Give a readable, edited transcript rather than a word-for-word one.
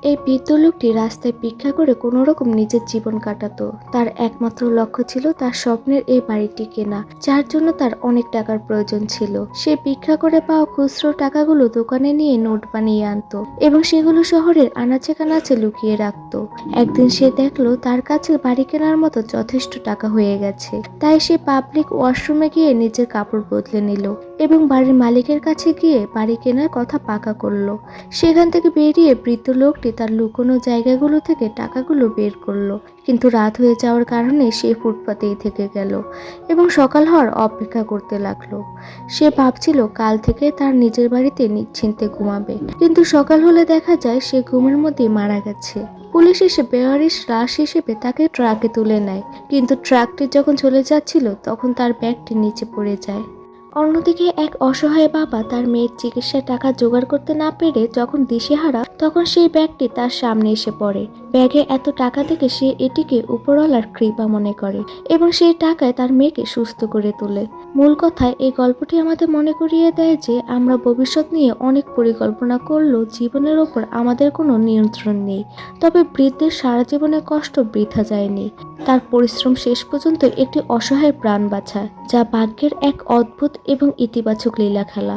এই বৃদ্ধ লোকটি রাস্তায় ভিক্ষা করে কোনো রকম নিজের জীবন কাটাতো। তার একমাত্র লক্ষ্য ছিল তার স্বপ্নের এই বাড়িটি কেনা, যার জন্য তার অনেক টাকার প্রয়োজন ছিল। সে ভিক্ষা করে পাওয়া খুচরো টাকাগুলো দোকানে নিয়ে নোট বানিয়ে আনতো এবং সেগুলো শহরের আনাচে কানাচে লুকিয়ে রাখতো। একদিন সে দেখলো তার কাছে বাড়ি কেনার মতো যথেষ্ট টাকা হয়ে গেছে। তাই সে পাবলিক ওয়াশরুমে গিয়ে নিজের কাপড় বদলে নিল এবং বাড়ির মালিকের কাছে গিয়ে বাড়ি কেনার কথা পাকা করলো। সেখান থেকে বেরিয়ে বৃদ্ধ লোকটি তার লুকোনো জায়গাগুলো থেকে টাকাগুলো বের করলো, কিন্তু রাত হয়ে যাওয়ার কারণে সে ফুটপাতেই থেকে গেল এবং সকাল হওয়ার অপেক্ষা করতে লাগলো। সে ভাবছিল কাল থেকে তার নিজের বাড়িতে নিশ্চিন্তে ঘুমাবে, কিন্তু সকাল হলে দেখা যায় সে ঘুমের মধ্যেই মারা গেছে। পুলিশ এসে বেওয়ারিশ লাশ হিসেবে তাকে ট্রাকে তুলে নেয়, কিন্তু ট্রাকটি যখন চলে যাচ্ছিল তখন তার ব্যাগটি নিচে পড়ে যায়। অন্যদিকে এক অসহায় বাবা তার মেয়ের চিকিৎসার টাকা জোগাড় করতে না পেরে যখন দিশেহারা, তখন সেই ব্যাগটি তার সামনে এসে পড়ে। ব্যাগে এত টাকা দেখে সে এটিকে উপরওয়ালার কৃপা মনে করে এবং সেই টাকায় তার মেয়েকে সুস্থ করে তোলে। মূল কথায় এই গল্পটি আমাদের মনে করিয়ে দেয় যে আমরা ভবিষ্যৎ নিয়ে অনেক পরিকল্পনা করলেও জীবনের ওপর আমাদের কোনো নিয়ন্ত্রণ নেই। তবে বৃদ্ধের সারা জীবনের কষ্ট বৃথা যায়নি। তার পরিশ্রম শেষ পর্যন্ত একটি অসহায় প্রাণ বাঁচায়, যা ভাগ্যের এক অদ্ভুত এবং ইতিবাচক লীলা খেলা।